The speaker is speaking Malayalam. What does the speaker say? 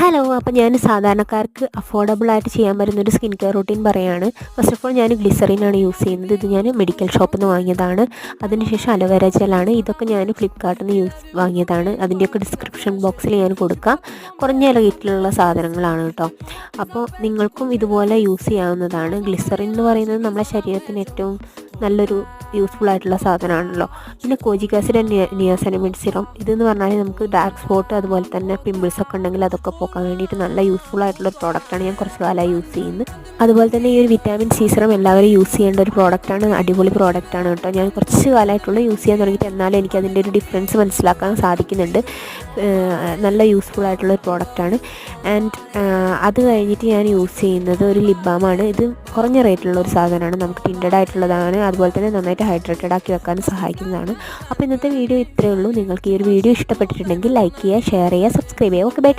ഹലോ, അപ്പോൾ ഞാൻ സാധാരണക്കാർക്ക് അഫോർഡബിൾ ആയിട്ട് ചെയ്യാൻ പറ്റുന്ന ഒരു സ്കിൻ കെയർ റൂട്ടീൻ പറയാണ്. ഫസ്റ്റ് ഓഫ് ഓൾ ഞാൻ ഗ്ലിസറിനാണ് യൂസ് ചെയ്യുന്നത്. ഇത് ഞാൻ മെഡിക്കൽ ഷോപ്പിൽ നിന്ന് വാങ്ങിയതാണ്. അതിനുശേഷം അലോവേര ജെല്ലാണ്. ഇതൊക്കെ ഞാൻ ഫ്ലിപ്കാർട്ടിൽ നിന്ന് വാങ്ങിയതാണ്. അതിൻ്റെയൊക്കെ ഡിസ്ക്രിപ്ഷൻ ബോക്സിൽ ഞാൻ കൊടുക്കാം. കുറഞ്ഞ റേറ്റിലുള്ള സാധനങ്ങളാണ് കേട്ടോ. അപ്പോൾ നിങ്ങൾക്കും ഇതുപോലെ യൂസ് ചെയ്യാവുന്നതാണ്. ഗ്ലിസറിൻ എന്ന് പറയുന്നത് നമ്മുടെ ശരീരത്തിന് ഏറ്റവും നല്ലൊരു യൂസ്ഫുൾ ആയിട്ടുള്ള സാധനമാണല്ലോ. പിന്നെ കോജിക് ആസിഡ് ആൻഡ് നിയാസിനമൈഡ് സിറം, ഇതെന്ന് പറഞ്ഞാൽ നമുക്ക് ഡാർക്ക് സ്പോട്ട് അതുപോലെ തന്നെ പിമ്പിൾസ് ഒക്കെ ഉണ്ടെങ്കിൽ അതൊക്കെ പോക്കാൻ വേണ്ടിയിട്ട് നല്ല യൂസ്ഫുൾ ആയിട്ടുള്ള പ്രോഡക്റ്റാണ്. ഞാൻ കുറച്ച് കാലമായി യൂസ് ചെയ്യുന്നത്. അതുപോലെ തന്നെ ഈ ഒരു വിറ്റാമിൻ സി സിറം എല്ലാവരും യൂസ് ചെയ്യേണ്ട ഒരു പ്രോഡക്റ്റാണ്. അടിപൊളി പ്രോഡക്റ്റാണ് കേട്ടോ. ഞാൻ കുറച്ച് കാലമായിട്ടുള്ള യൂസ് ചെയ്യാൻ തുടങ്ങിയിട്ട്, എന്നാലും എനിക്ക് അതിൻ്റെ ഒരു ഡിഫറൻസ് മനസ്സിലാക്കാൻ സാധിക്കുന്നുണ്ട്. നല്ല യൂസ്ഫുൾ ആയിട്ടുള്ള ഒരു പ്രോഡക്റ്റാണ്. ആൻഡ് അത് കഴിഞ്ഞിട്ട് ഞാൻ യൂസ് ചെയ്യുന്നത് ഒരു ലിപ് ബാമാണ്. ഇത് കുറഞ്ഞ റേറ്റിലുള്ള ഒരു സാധനമാണ്. നമുക്ക് ടിൻറ്റഡ് ആയിട്ടുള്ളതാണ്. അതുപോലെ തന്നെ നന്നായിട്ട് ഹൈഡ്രേറ്റഡ് ആക്കി വെക്കാൻ സഹായിക്കുന്നതാണ്. അപ്പോൾ ഇന്നത്തെ വീഡിയോ ഇത്രയേ ഉള്ളൂ. നിങ്ങൾക്ക് ഈ ഒരു വീഡിയോ ഇഷ്ടപ്പെട്ടിട്ടുണ്ടെങ്കിൽ ലൈക്ക് ചെയ്യുക, ഷെയർ ചെയ്യുക, സബ്സ്ക്രൈബ് ചെയ്യുക. Okay, by.